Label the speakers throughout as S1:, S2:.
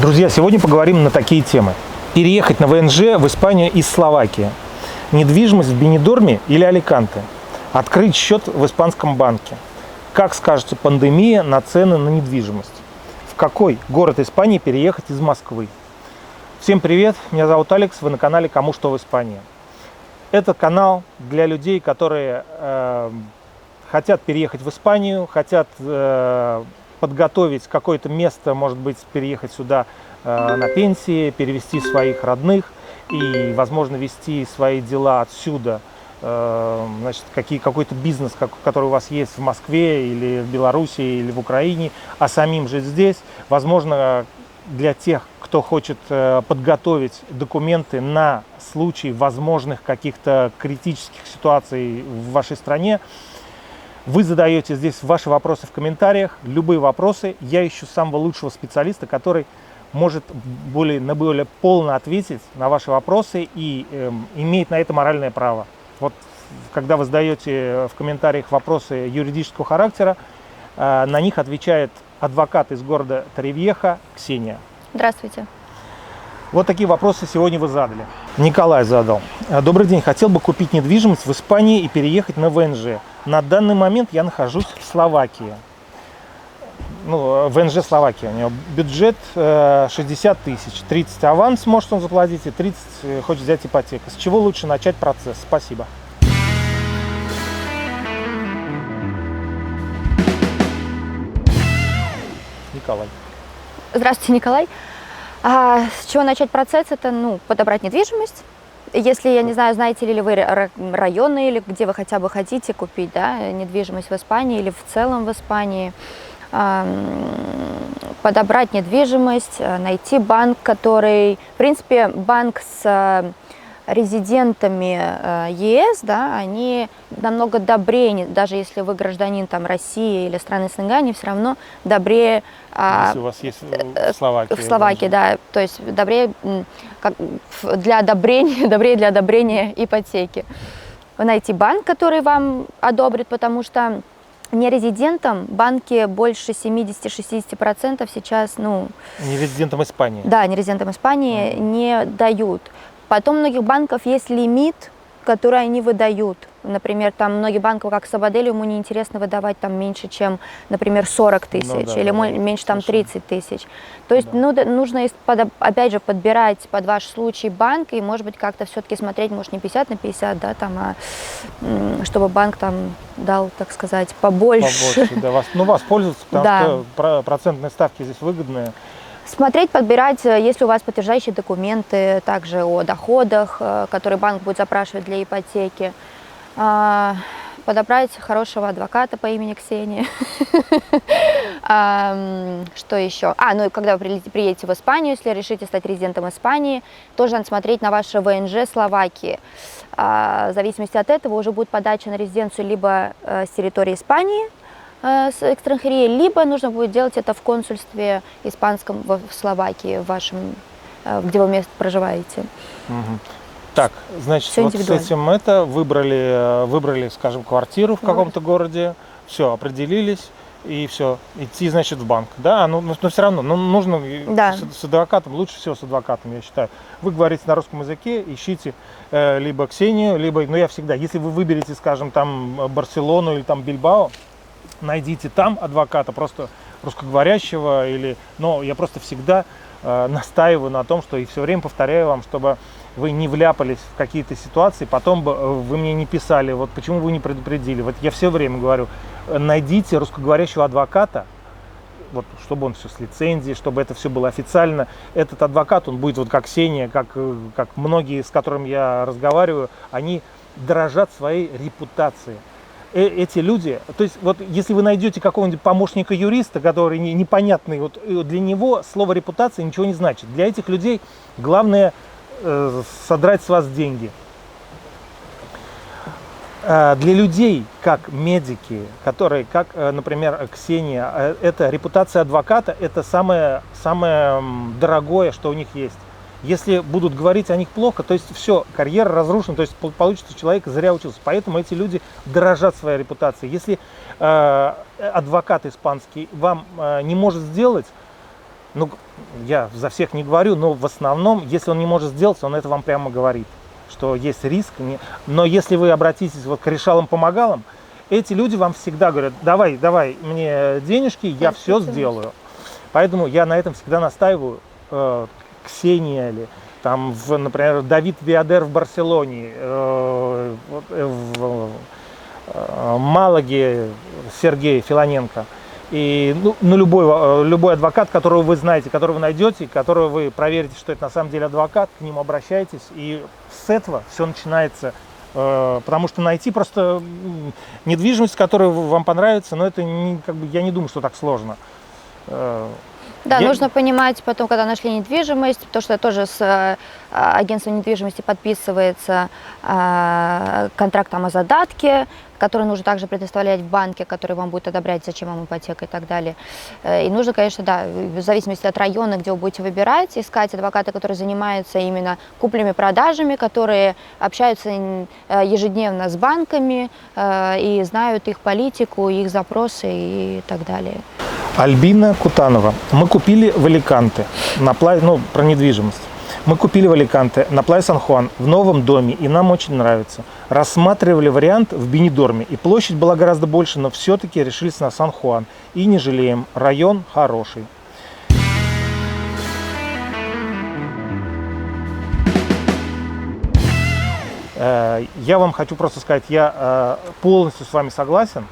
S1: Друзья, сегодня поговорим на такие темы. Переехать на ВНЖ в Испанию из Словакии. Недвижимость в Бенидорме или Аликанте. Открыть счет в испанском банке. Как скажется пандемия на цены на недвижимость. В какой город Испании переехать из Москвы. Всем привет, меня зовут Алекс, вы на канале «Кому что в Испании». Это канал для людей, которые хотят переехать в Испанию, хотят подготовить какое-то место, может быть, переехать сюда на пенсии, перевести своих родных и, возможно, вести свои дела отсюда, значит, какой-то бизнес, который у вас есть в Москве или в Беларуси или в Украине, а самим жить здесь. Возможно, для тех, кто хочет подготовить документы на случай возможных каких-то критических ситуаций в вашей стране. Вы задаете здесь ваши вопросы в комментариях, любые вопросы. Я ищу самого лучшего специалиста, который может более полно ответить на ваши вопросы и имеет на это моральное право. Вот когда вы задаете в комментариях вопросы юридического характера, на них отвечает адвокат из города Торревьеха Ксения.
S2: Здравствуйте.
S1: Вот такие вопросы сегодня вы задали. Николай задал. Добрый день. Хотел бы купить недвижимость в Испании и переехать на ВНЖ. На данный момент я нахожусь в Словакии. ВНЖ Словакия. У него бюджет 60 тысяч. 30 аванс может он заплатить и 30 хочет взять ипотеку. С чего лучше начать процесс? Спасибо. Николай.
S2: Здравствуйте, Николай. С чего начать процесс? Это подобрать недвижимость. Если, я не знаю, знаете ли вы районы или где вы хотя бы хотите купить недвижимость в Испании или в целом в Испании, подобрать недвижимость, найти банк, который, в принципе, банк с резидентами ЕС, они намного добрее, даже если вы гражданин России или страны СНГ, они все равно добрее.
S1: Если у вас есть в Словакии.
S2: В Словакии, да, то есть добрее для одобрения ипотеки. Вы найти банк, который вам одобрит, потому что нерезидентам банки больше 70-60% сейчас,
S1: Нерезидентам Испании.
S2: Да, нерезидентам Испании не дают. Потом у многих банков есть лимит, который они выдают. Например, многие банки, как Сабадель, ему неинтересно выдавать меньше, чем, например, 40 тысяч или меньше 30 тысяч. То есть нужно, опять же, подбирать под ваш случай банк и, может быть, как-то все-таки смотреть, может, не 50 на 50, чтобы банк дал, так сказать, побольше.
S1: Воспользоваться, потому что процентные ставки здесь выгодные.
S2: Смотреть, подбирать, если у вас подтверждающие документы, также о доходах, которые банк будет запрашивать для ипотеки. Подобрать хорошего адвоката по имени Ксения. Что еще? И когда вы приедете в Испанию, если решите стать резидентом Испании, тоже надо смотреть на ваше ВНЖ Словакии. В зависимости от этого уже будет подача на резиденцию либо с территории Испании, с экстранхерией, либо нужно будет делать это в консульстве испанском в Словакии, где вы место проживаете.
S1: Так, значит, с этим выбрали, скажем, квартиру в каком-то городе, все, определились, и все, идти, значит, в банк, но все равно, нужно с адвокатом, лучше всего с адвокатом, я считаю. Вы говорите на русском языке, ищите либо Ксению, либо, я всегда, если вы выберете, скажем, Барселону или Бильбао, найдите там адвоката, просто русскоговорящего, но я просто всегда настаиваю на том, что и все время повторяю вам, чтобы вы не вляпались в какие-то ситуации, потом бы вы мне не писали, почему вы не предупредили. Я все время говорю, найдите русскоговорящего адвоката, чтобы он все с лицензией, чтобы это все было официально. Этот адвокат, он будет как Ксения, как многие, с которыми я разговариваю, они дорожат своей репутацией. Эти люди, то есть если вы найдете какого-нибудь помощника юриста, который непонятный, для него слово репутация ничего не значит. Для этих людей главное содрать с вас деньги. Для людей, как медики, которые, как, например, Ксения, это репутация адвоката, это самое дорогое, что у них есть. Если будут говорить о них плохо, то есть все, карьера разрушена, то есть получится, что человек зря учился. Поэтому эти люди дорожат своей репутацией. Если адвокат испанский вам не может сделать, ну, я за всех не говорю, но в основном, если он не может сделать, он это вам прямо говорит, что есть риск. Но если вы обратитесь вот к решалам-помогалам, эти люди вам всегда говорят: давай мне денежки, я все сделаю. Поэтому я на этом всегда настаиваю. Ксения или там, например, Давид Виадер в Барселоне, в Малаге Сергей Филоненко. И любой адвокат, которого вы знаете, которого вы найдете, которого вы проверите, что это на самом деле адвокат, к нему обращайтесь. И с этого все начинается. Потому что найти просто недвижимость, которая вам понравится, но это я не думаю, что так сложно.
S2: Да, нужно понимать потом, когда нашли недвижимость, потому что тоже с агентством недвижимости подписывается контракт там о задатке, который нужно также предоставлять в банке, который вам будет одобрять, зачем вам ипотека и так далее. И нужно, конечно, да, в зависимости от района, где вы будете выбирать, искать адвоката, который занимается именно куплями-продажами, которые общаются ежедневно с банками и знают их политику, их запросы и так далее.
S1: Альбина Кутанова. Мы купили в Аликанте, про недвижимость. Мы купили в Аликанте на Плайя Сан-Хуан в новом доме, и нам очень нравится. Рассматривали вариант в Бенидорме, и площадь была гораздо больше, но все-таки решились на Сан-Хуан. И не жалеем, район хороший. Я вам хочу просто сказать, я полностью с вами согласен.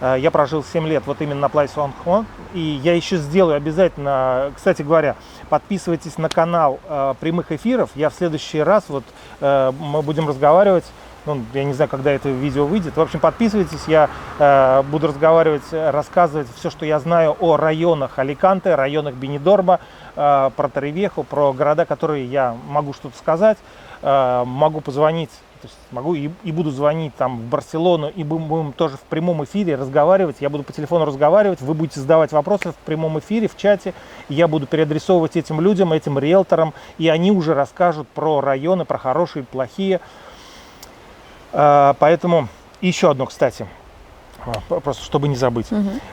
S1: Я прожил 7 лет вот именно на Плайя Сан-Хуан, и я еще сделаю обязательно, кстати говоря, подписывайтесь на канал прямых эфиров. Я в следующий раз, мы будем разговаривать, я не знаю, когда это видео выйдет. В общем, подписывайтесь, я буду разговаривать, рассказывать все, что я знаю о районах Аликанте, районах Бенидорма, про Торревеху, про города, которые я могу что-то сказать, могу позвонить. То есть могу и буду звонить там в Барселону, и будем тоже в прямом эфире разговаривать. Я буду по телефону разговаривать, вы будете задавать вопросы в прямом эфире, в чате. И я буду переадресовывать этим людям, этим риэлторам, и они уже расскажут про районы, про хорошие, плохие. Поэтому еще одно, кстати, просто чтобы не забыть.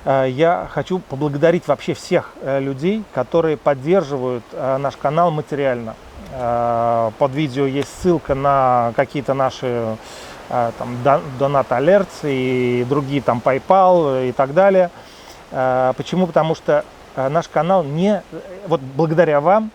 S1: Я хочу поблагодарить вообще всех людей, которые поддерживают наш канал материально. Под видео есть ссылка на какие-то наши Donat Alerts и другие, там PayPal и так далее. Почему? Потому что наш канал благодаря вам,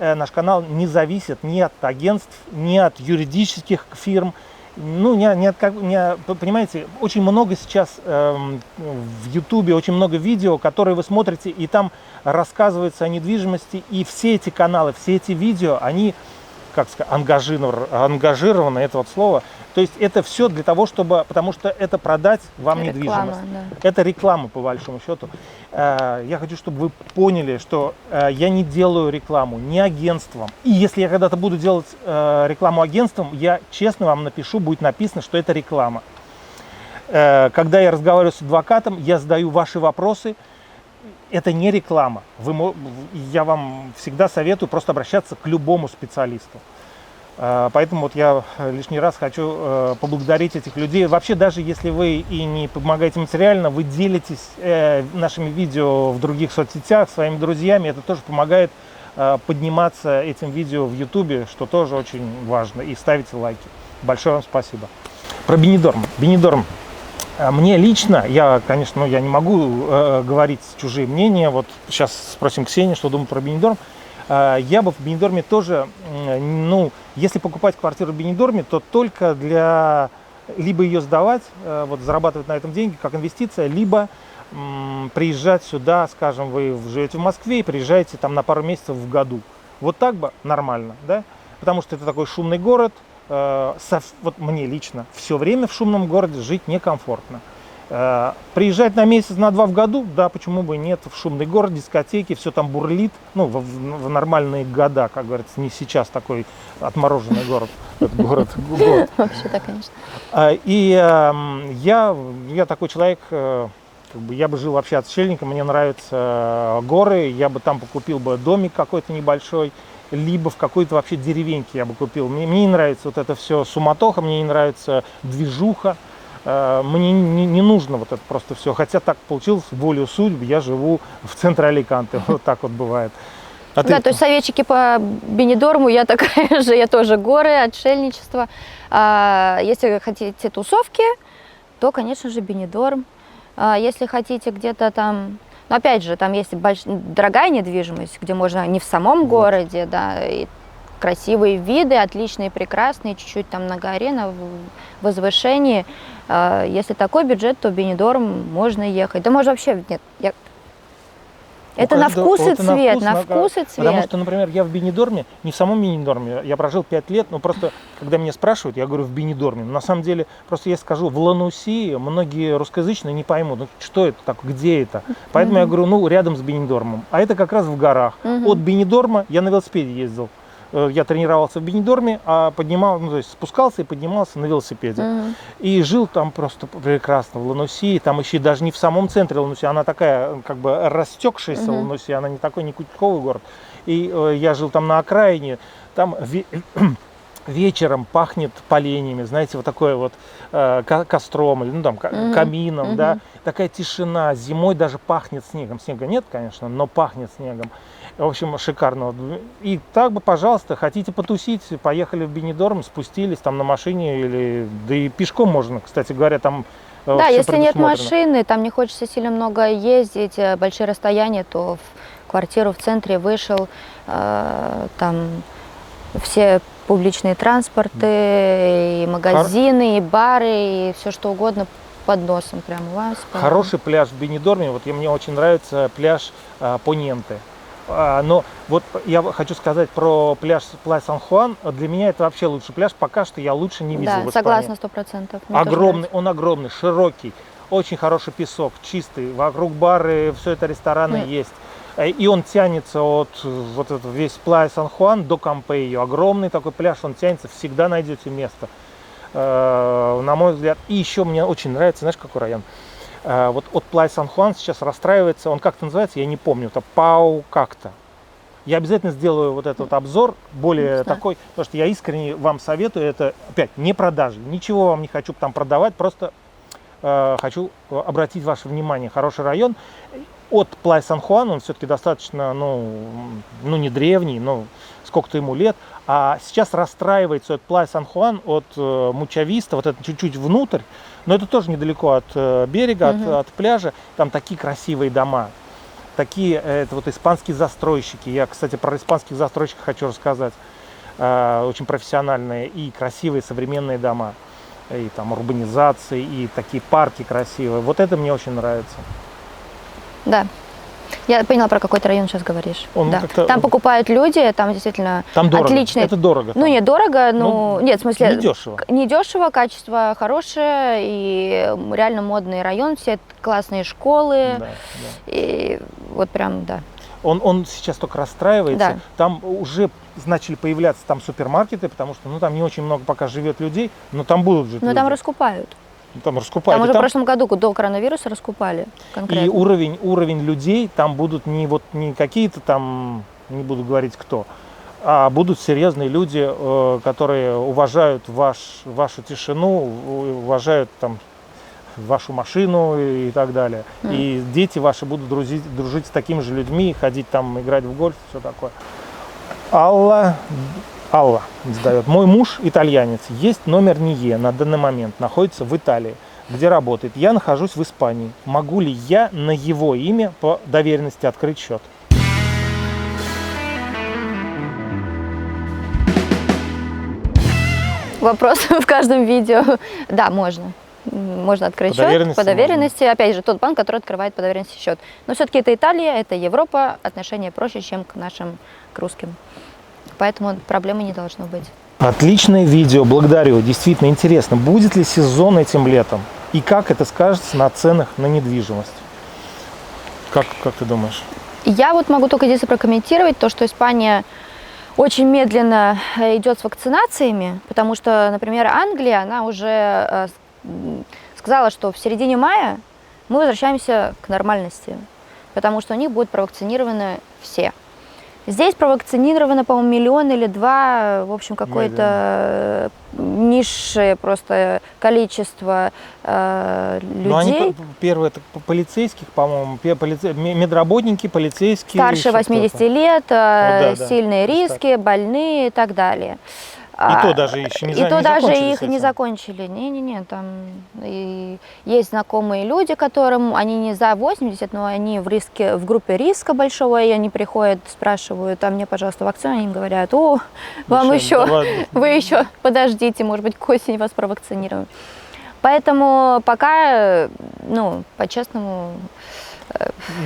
S1: наш канал не зависит ни от агентств, ни от юридических фирм. Понимаете, очень много сейчас в Ютубе, очень много видео, которые вы смотрите, и там рассказывается о недвижимости, и все эти каналы, все эти видео, они, ангажированы, это вот слово, то есть это все для того, потому что это продать вам недвижимость. Да. Это реклама, по большому счету. Я хочу, чтобы вы поняли, что я не делаю рекламу ни агентствам. И если я когда-то буду делать рекламу агентствам, я честно вам напишу, будет написано, что это реклама. Когда я разговариваю с адвокатом, я задаю ваши вопросы. Это не реклама. Я вам всегда советую просто обращаться к любому специалисту. Поэтому я лишний раз хочу поблагодарить этих людей. Вообще, даже если вы и не помогаете материально, вы делитесь нашими видео в других соцсетях своими друзьями. Это тоже помогает подниматься этим видео в Ютубе, что тоже очень важно. И ставите лайки. Большое вам спасибо. Про Бенидорм. Бенидорм. Мне лично, я не могу говорить чужие мнения. Вот сейчас спросим Ксению, что думает про Бенидорм. Я бы в Бенидорме тоже, если покупать квартиру в Бенидорме, то только либо ее сдавать, зарабатывать на этом деньги как инвестиция, либо приезжать сюда, скажем, вы живете в Москве и приезжаете там на пару месяцев в году. Вот так бы нормально, да? Потому что это такой шумный город. Мне лично все время в шумном городе жить некомфортно. Приезжать на месяц, на 2 в году, да, почему бы и нет, в шумный город, дискотеки, все там бурлит, в нормальные года, как говорится, не сейчас такой отмороженный город, город.
S2: Вообще, да, конечно.
S1: И я такой человек, я бы жил вообще отшельником, мне нравятся горы, я бы там купил бы домик какой-то небольшой, либо в какой-то вообще деревеньке я бы купил. Мне не нравится вот это все суматоха, мне не нравится движуха. Мне не нужно вот это просто все. Хотя так получилось, волею судьбы, я живу в центре Аликанте. Вот так вот бывает. А
S2: Да,
S1: ты-
S2: то есть советчики по Бенидорму, я такая же, я тоже горы, отшельничество. Если хотите тусовки, то, конечно же, Бенидорм. Если хотите где-то там, ну, опять же, там есть дорогая недвижимость, где можно не в самом городе, да, и красивые виды, отличные, прекрасные, чуть-чуть там на горе, на возвышении. Если такой бюджет, то Бенидорм можно ехать. Да можно вообще, нет, это на вкус и цвет, на вкус и цвет.
S1: Потому что, например, я в Бенидорме, не в самом Бенидорме, я прожил 5 лет, но просто, когда меня спрашивают, я говорю в Бенидорме. На самом деле, просто я скажу, в Лануси многие русскоязычные не поймут, ну, что это такое, где это. Поэтому я говорю, ну, рядом с Бенидормом. А это как раз в горах. От Бенидорма я на велосипеде ездил. Я тренировался в Бенидорме, а поднимал, ну, то есть спускался и поднимался на велосипеде. И жил там просто прекрасно в Лануси. Там еще даже не в самом центре Лануси, она такая как бы растекшаяся Лануси, она не такой не кутиковый город. И я жил там на окраине, там вечером пахнет поленьями, знаете, вот такой вот костром или ну, там, камином, да, такая тишина. Зимой даже пахнет снегом. Снега нет, конечно, но пахнет снегом. В общем, шикарно. И так бы, пожалуйста, хотите потусить, поехали в Бенидорм, спустились там на машине или да и пешком можно, кстати говоря, там.
S2: Да,
S1: всё
S2: если нет
S1: предусмотрено.
S2: машины, там не хочется сильно много ездить, большие расстояния, то в квартиру в центре вышел, там все публичные транспорты, и магазины, и бары, и все что угодно под носом прямо у вас.
S1: Хороший пляж в Бенидорме, вот мне очень нравится пляж Поньенте. Но вот я хочу сказать про пляж Плая Сан-Хуан. Для меня это вообще лучший пляж. Пока что я лучше не видел в
S2: Да,
S1: Испании.
S2: согласна, 100%. Мне тоже
S1: Огромный,
S2: нравится.
S1: он огромный, широкий, очень хороший песок, чистый. Вокруг бары, все это рестораны есть. И он тянется от вот этого, весь Плая Сан-Хуан до Кампейо. Огромный такой пляж, он тянется, всегда найдете место. На мой взгляд. И еще мне очень нравится, знаешь, какой район? Вот от Плая Сан-Хуан сейчас расстраивается, он как-то называется, я не помню, это Пау как-то. Я обязательно сделаю вот этот вот обзор, более такой, потому что я искренне вам советую, это опять не продажи, ничего вам не хочу там продавать, просто хочу обратить ваше внимание, хороший район. От Плая Сан-Хуан, он все-таки достаточно, ну не древний, но сколько-то ему лет, а сейчас расстраивается от Плая Сан-Хуан, от Мучависта, вот это чуть-чуть внутрь, но это тоже недалеко от берега, от пляжа, там такие красивые дома, такие, это вот испанские застройщики, я, кстати, про испанских застройщиков хочу рассказать, очень профессиональные и красивые современные дома, и там урбанизации, и такие парки красивые, вот это мне очень нравится.
S2: Да. Я поняла, про какой ты район сейчас говоришь.
S1: Он
S2: Да.
S1: как-то-
S2: Там покупают люди, там действительно
S1: Там дорого,
S2: отличные.
S1: это дорого.
S2: Ну,
S1: там.
S2: не дорого,
S1: Ну,
S2: нет, в смысле...
S1: недешево.
S2: Недешево, качество хорошее, и реально модный район, все классные школы,
S1: Да, да.
S2: и вот прям, да.
S1: Он сейчас только расстраивается.
S2: Да.
S1: Там уже начали появляться там супермаркеты, потому что ну, там не очень много пока живет людей, но там будут жить
S2: Но
S1: люди.
S2: там раскупают.
S1: Там раскупают.
S2: Там
S1: И
S2: уже в
S1: там-
S2: прошлом году, до коронавируса, раскупали конкретно.
S1: И уровень людей там будут не какие-то там, не буду говорить кто, а будут серьезные люди, которые уважают вашу тишину, уважают там вашу машину и так далее. И дети ваши будут дружить с такими же людьми, ходить там играть в гольф, все такое. Алла задает. Мой муж итальянец, есть номер НИЕ на данный момент, находится в Италии, где работает. Я нахожусь в Испании. Могу ли я на его имя по доверенности открыть счет?
S2: Вопрос в каждом видео. Да, можно. Можно открыть
S1: По
S2: счет
S1: доверенности
S2: по доверенности. Опять же, тот банк, который открывает по доверенности счет. Но все-таки это Италия, это Европа, отношения проще, чем к нашим, к русским. Поэтому проблемы не должно быть.
S1: Отличное видео, благодарю. Действительно интересно, будет ли сезон этим летом? И как это скажется на ценах на недвижимость? Как ты думаешь?
S2: Я вот могу только здесь прокомментировать то, что Испания очень медленно идет с вакцинациями, потому что, например, Англия, она уже сказала, что в середине мая мы возвращаемся к нормальности, потому что у них будут провакцинированы все. Здесь провакцинировано, по-моему, 1 или 2 миллиона, в общем, какое-то низшее просто количество людей.
S1: Ну, они первые, это полицейских, по-моему, медработники, полицейские.
S2: Старше 80 лет,
S1: да,
S2: сильные риски, больные и так далее.
S1: И то даже еще не
S2: И то
S1: не
S2: даже
S1: закончили
S2: их
S1: с этим.
S2: не закончили. Не-не-не, там и есть знакомые люди, которым они не за 80, но они в группе риска большого, и они приходят, спрашивают, а мне, пожалуйста, вакцину, они им говорят, вам еще, вы еще подождите, может быть, к осени вас провакцинируем. Поэтому пока, ну, по-честному...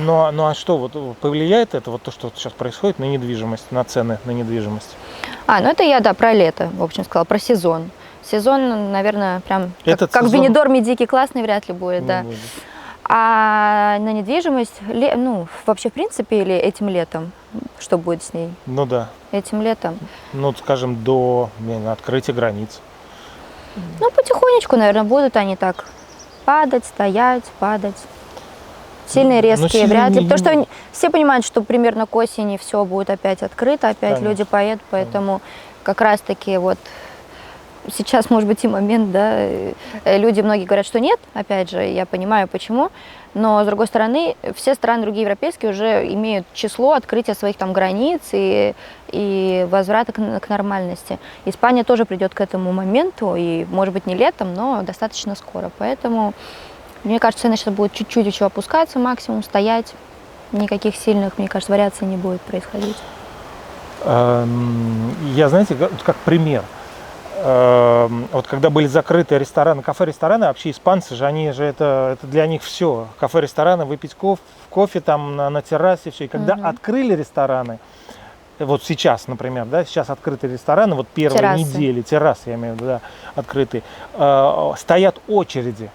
S1: Ну а что, вот повлияет это, вот то, что сейчас происходит, на недвижимость, на цены на недвижимость?
S2: Ну это я, да, про лето, в общем, сказала, про сезон. Сезон, наверное, прям как в
S1: сезон...
S2: Бенидорме дикий классный вряд ли будет, да.
S1: будет.
S2: А на недвижимость, ну, вообще, в принципе, или этим летом, что будет с ней?
S1: Ну да.
S2: Этим летом?
S1: Ну, скажем, до открытия границ.
S2: Ну, потихонечку, наверное, будут они так падать, стоять, падать. Сильные, резкие, вряд ли. Потому что все понимают, что примерно к осени все будет опять открыто, опять
S1: Конечно.
S2: люди поедут, поэтому как раз-таки вот сейчас, может быть, и момент, да, люди многие говорят, что нет, опять же, я понимаю, почему, но, с другой стороны, все страны другие европейские уже имеют число открытия своих там границ и возврата к нормальности. Испания тоже придет к этому моменту, и, может быть, не летом, но достаточно скоро, поэтому... Мне кажется, цены сейчас будут чуть-чуть еще опускаться, максимум стоять. Никаких сильных, мне кажется, вариаций не будет происходить.
S1: Я, знаете, как пример. Вот когда были закрыты рестораны, кафе-рестораны, вообще испанцы же, они же, это для них все. Кафе-рестораны, выпить кофе там на террасе, все. И когда открыли рестораны, вот сейчас, например, да, сейчас открыты рестораны, вот первые
S2: террасы.
S1: недели, террасы, я имею в виду, да, открыты, стоят очереди.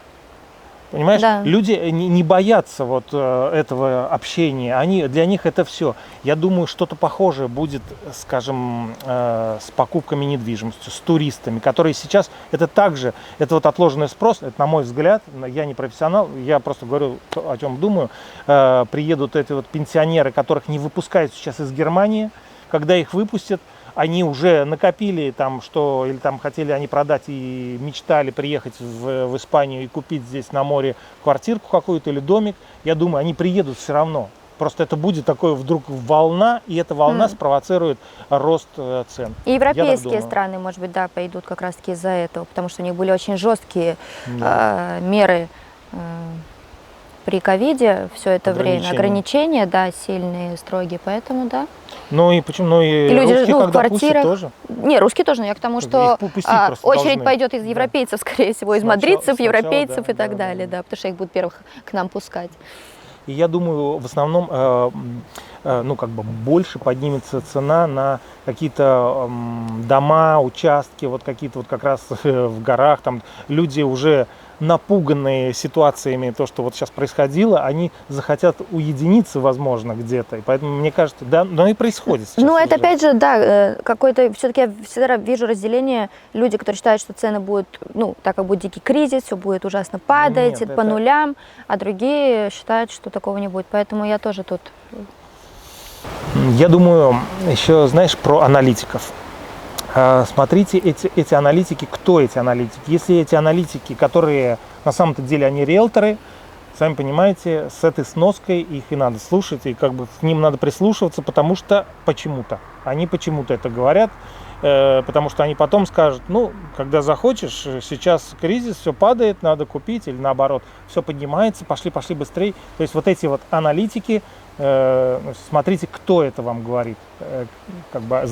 S1: Понимаешь,
S2: Да.
S1: люди не боятся вот этого общения, для них это все. Я думаю, что-то похожее будет, скажем, с покупками недвижимости, с туристами, которые сейчас, это также, это вот отложенный спрос, это на мой взгляд, я не профессионал, я просто говорю, о чем думаю, приедут эти вот пенсионеры, которых не выпускают сейчас из Германии, когда их выпустят, они уже накопили там, что, или там хотели они продать и мечтали приехать в Испанию и купить здесь на море квартирку какую-то или домик. Я думаю, они приедут все равно. Просто это будет такой вдруг волна, и эта волна спровоцирует рост цен.
S2: И европейские страны, может быть, да, пойдут как раз-таки из-за этого, потому что у них были очень жесткие меры при ковиде все это время, ограничения, да, сильные, строгие, поэтому, да.
S1: Ну и почему? Ну и
S2: люди,
S1: русские,
S2: в
S1: когда
S2: квартирах
S1: пустят, тоже?
S2: Не, русские тоже, но я к тому, что очередь
S1: должны.
S2: пойдет из европейцев, скорее всего, из мадридцев, европейцев и так далее, да, потому что их будут первых к нам пускать.
S1: И я думаю, в основном, ну, как бы больше поднимется цена на какие-то дома, участки, вот какие-то вот как раз в горах, там люди уже напуганные ситуациями, то, что вот сейчас происходило, они захотят уединиться, возможно, где-то. И поэтому, мне кажется, да, но и происходит сейчас.
S2: Ну, это
S1: уже.
S2: опять же, да, какой-то, все-таки я всегда вижу разделение, люди, которые считают, что цены будут, ну, так как будет дикий кризис, все будет ужасно падать,
S1: Нет,
S2: по нулям, а другие считают, что такого не будет. Поэтому я тоже тут...
S1: Я думаю, еще, знаешь, про аналитиков. Смотрите, эти аналитики, кто эти аналитики? Если эти аналитики, которые на самом-то деле они риэлторы, сами понимаете, с этой сноской их и надо слушать, и как бы к ним надо прислушиваться, потому что они почему-то это говорят, потому что они потом скажут, ну, когда захочешь, сейчас кризис, все падает, надо купить, или наоборот, все поднимается, пошли быстрее. То есть вот эти вот аналитики, смотрите, кто это вам говорит, как бы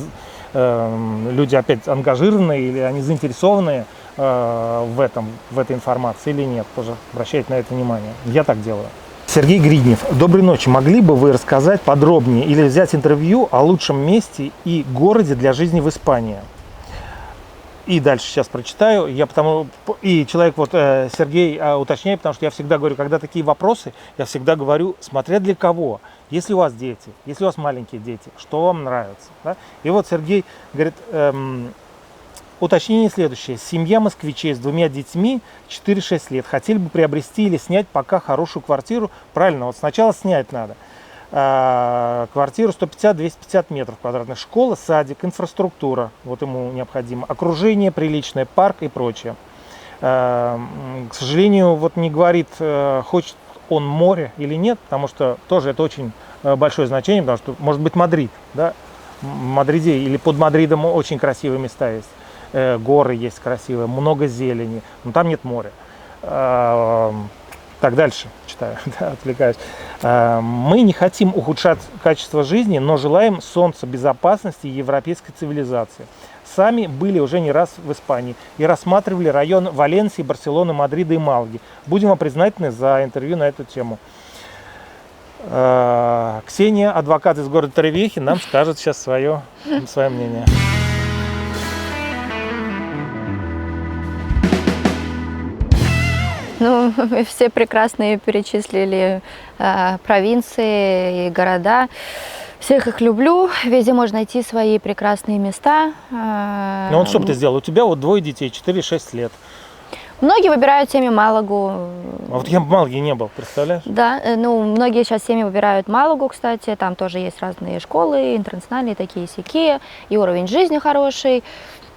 S1: люди опять ангажированные или они заинтересованные в этой информации или нет, тоже обращайте на это внимание. Я так делаю. Сергей Гриднев. Доброй ночи. Могли бы вы рассказать подробнее или взять интервью о лучшем месте и городе для жизни в Испании? И дальше сейчас прочитаю. И человек, вот Сергей, уточняет, потому что я всегда говорю, когда такие вопросы, я всегда говорю, смотря для кого. Если у вас дети, если у вас маленькие дети, что вам нравится? Да? И вот Сергей говорит, уточнение следующее. Семья москвичей с 2 детьми, 4-6 лет. Хотели бы приобрести или снять пока хорошую квартиру. Правильно, вот сначала снять надо. Квартиру 150-250 метров квадратных. Школа, садик, инфраструктура. Вот ему необходимо. Окружение приличное, парк и прочее. К сожалению, вот не говорит, хочет он море или нет, потому что тоже это очень большое значение, потому что может быть Мадрид, да? В Мадриде или под Мадридом очень красивые места есть. Горы есть красивые, много зелени, но там нет моря. Так, дальше читаю, да, отвлекаюсь. Мы не хотим ухудшать качество жизни, но желаем солнца, безопасности и европейской цивилизации. Сами были уже не раз в Испании и рассматривали район Валенсии, Барселоны, Мадрида и Малаги. Будем вам признательны за интервью на эту тему. Ксения, адвокат из города Торревехи, нам скажет сейчас свое мнение.
S2: Ну, вы все прекрасно перечислили провинции и города. Всех их люблю, везде можно найти свои прекрасные места.
S1: Ну вот что бы ты сделал? У тебя вот 2 детей, 4-6 лет.
S2: Многие выбирают семьи Малагу.
S1: А вот я в Малаге не был, представляешь?
S2: Да, ну, многие сейчас семьи выбирают Малагу, кстати. Там тоже есть разные школы, интернациональные такие сякие, и уровень жизни хороший.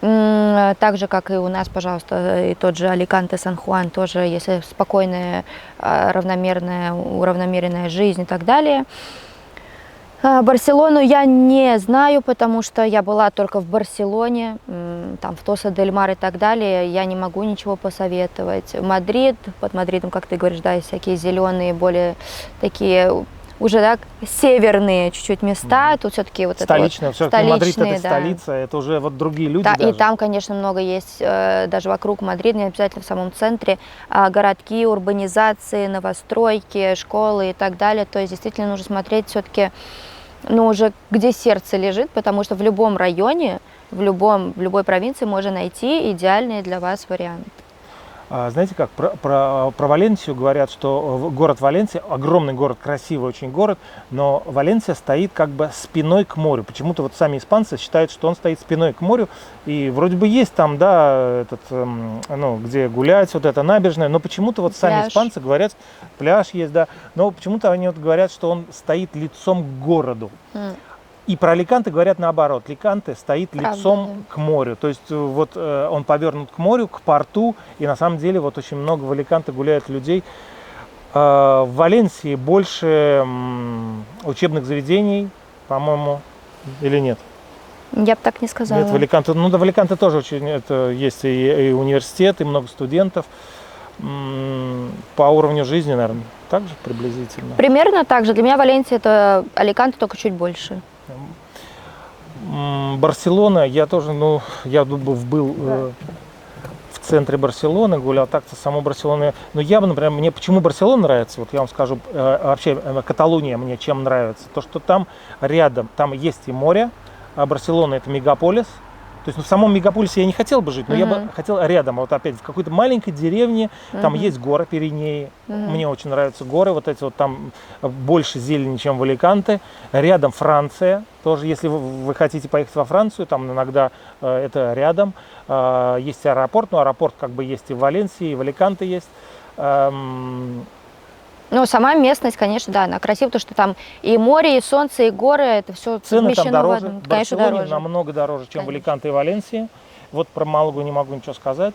S2: Так же, как и у нас, пожалуйста, и тот же Аликанте, Сан-Хуан, тоже есть спокойная, уравномеренная жизнь и так далее. Барселону я не знаю, потому что я была только в Барселоне, там в Тоса-дель-Мар и так далее, я не могу ничего посоветовать. Мадрид, под Мадридом, как ты говоришь, да, есть всякие зеленые, более такие уже, да, северные чуть-чуть места, тут все-таки вот
S1: столичные,
S2: это вот,
S1: все-таки Мадрид это
S2: да.
S1: столица, это уже вот другие люди.
S2: Да,
S1: даже.
S2: и там, конечно, много есть, даже вокруг Мадрида, не обязательно в самом центре, городки, урбанизации, новостройки, школы и так далее. То есть действительно нужно смотреть все-таки, ну, уже где сердце лежит, потому что в любом районе, в любой провинции можно найти идеальный для вас вариант.
S1: Знаете как, про Валенсию говорят, что город Валенсия, огромный город, красивый очень город, но Валенсия стоит как бы спиной к морю. Почему-то вот сами испанцы считают, что он стоит спиной к морю, и вроде бы есть там, да, ну, где гулять, вот эта набережная, но почему-то вот сами испанцы говорят, пляж есть, да, но почему-то они вот говорят, что он стоит лицом к городу. И про Аликанте говорят наоборот. Аликанте стоит лицом к морю. То есть вот он повернут к морю, к порту. И на самом деле вот очень много в Аликанте гуляет людей. В Валенсии больше учебных заведений, по-моему, или нет?
S2: Я бы так не сказала.
S1: Нет, в Аликанте, ну да, в Аликанте тоже очень есть и университет, и много студентов. По уровню жизни, наверное, так же приблизительно.
S2: Примерно так же. Для меня Валенсия это Аликанте, только чуть больше.
S1: Барселона, я тоже, ну, я был в центре Барселоны, гулял так-то, саму Барселону. Но я бы, например, мне почему Барселона нравится, вот я вам скажу, вообще Каталония мне чем нравится, то, что там рядом, там есть и море, а Барселона это мегаполис. То есть, ну, в самом мегаполисе я не хотел бы жить, но я бы хотел рядом, вот опять в какой-то маленькой деревне, там есть горы Пиренеи, мне очень нравятся горы, вот эти вот там больше зелени, чем в Аликанте. Рядом Франция, тоже, если вы хотите поехать во Францию, там иногда это рядом. Есть аэропорт, но аэропорт как бы есть и в Валенсии, и в Аликанте есть.
S2: Ну, сама местность, конечно, да, она красивая, потому что там и море, и солнце, и горы, это все
S1: цены там дороже,
S2: в одном.
S1: в
S2: Конечно,
S1: Барселоне
S2: дороже.
S1: намного дороже, чем в Аликанте и Валенсии. Вот про Малагу не могу ничего сказать.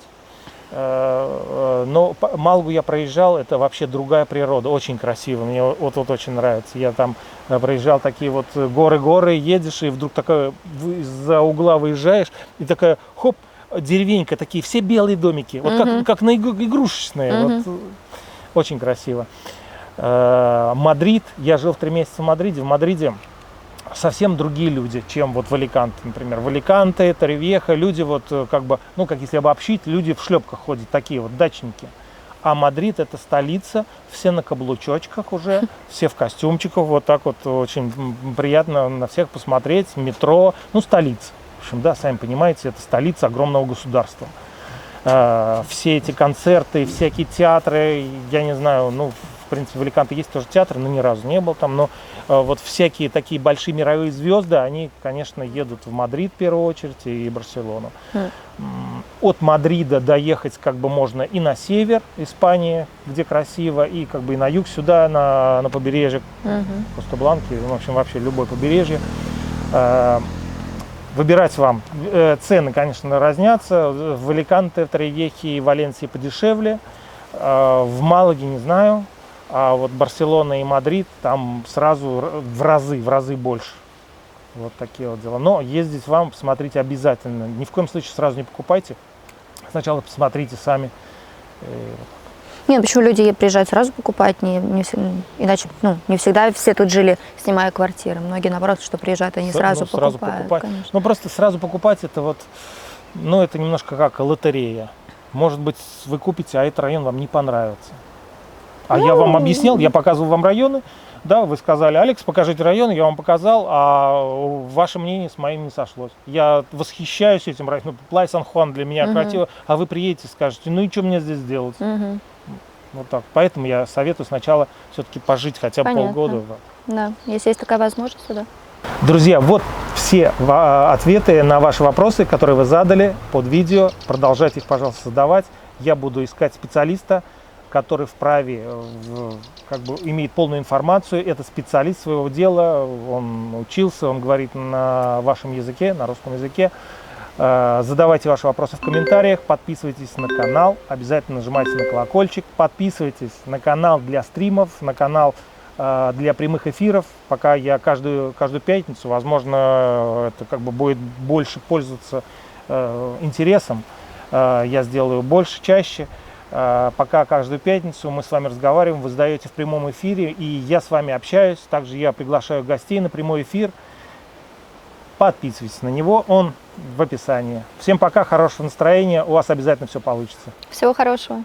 S1: Но Малагу я проезжал, это вообще другая природа, очень красиво, мне вот очень нравится. Я там проезжал такие вот горы, едешь, и вдруг такая из-за угла выезжаешь, и такая, хоп, деревенька, такие все белые домики, вот как на игрушечные, вот, очень красиво. Мадрид, я жил 3 месяца в Мадриде совсем другие люди, чем вот в Аликанте, например. В Аликанте, Торревеха люди вот как бы, ну как если обобщить, люди в шлепках ходят, такие вот дачники. А Мадрид это столица, все на каблучочках уже, все в костюмчиках, вот так вот очень приятно на всех посмотреть, метро, ну столица. В общем, да, сами понимаете, это столица огромного государства. Все эти концерты, всякие театры, я не знаю, ну, в принципе, в Аликанте есть тоже театр, но ни разу не был там, но вот всякие такие большие мировые звезды, они, конечно, едут в Мадрид в первую очередь и Барселону. От Мадрида доехать как бы можно и на север Испании, где красиво, и как бы и на юг сюда, на побережье Коста-Бланки, в общем, вообще любое побережье. Выбирать вам. Цены, конечно, разнятся. В Аликанте, в Торревехе и Валенсии подешевле. В Малаге не знаю. А вот Барселона и Мадрид там сразу в разы больше. Вот такие вот дела. Но ездить вам, посмотрите обязательно. Ни в коем случае сразу не покупайте. Сначала посмотрите сами.
S2: Нет, почему люди приезжают сразу покупать, иначе, не всегда все тут жили, снимая квартиры. Многие, наоборот, что приезжают, они сразу покупают. Конечно.
S1: Ну, просто сразу покупать, это вот, это немножко как лотерея. Может быть, вы купите, а этот район вам не понравится. А я вам объяснял, я показывал вам районы, да, вы сказали: Алекс, покажите район, я вам показал, а ваше мнение с моим не сошлось. Я восхищаюсь этим районом. Плай-Сан-Хуан для меня красиво, а вы приедете и скажете: ну и что мне здесь делать? Вот так. Поэтому я советую сначала все-таки пожить хотя бы полгода.
S2: Да, если есть такая возможность, то да.
S1: Друзья, вот все ответы на ваши вопросы, которые вы задали под видео. Продолжайте их, пожалуйста, задавать. Я буду искать специалиста, который вправе, как бы имеет полную информацию. Это специалист своего дела, он учился, он говорит на вашем языке, на русском языке. Задавайте ваши вопросы в комментариях, подписывайтесь на канал, обязательно нажимайте на колокольчик, подписывайтесь на канал для стримов, на канал для прямых эфиров. Пока я каждую пятницу, возможно, это как бы будет больше пользоваться интересом, я сделаю больше, чаще. Пока каждую пятницу мы с вами разговариваем, вы задаете в прямом эфире, и я с вами общаюсь. Также я приглашаю гостей на прямой эфир. Подписывайтесь на него, он в описании. Всем пока, хорошего настроения, у вас обязательно все получится.
S2: Всего хорошего.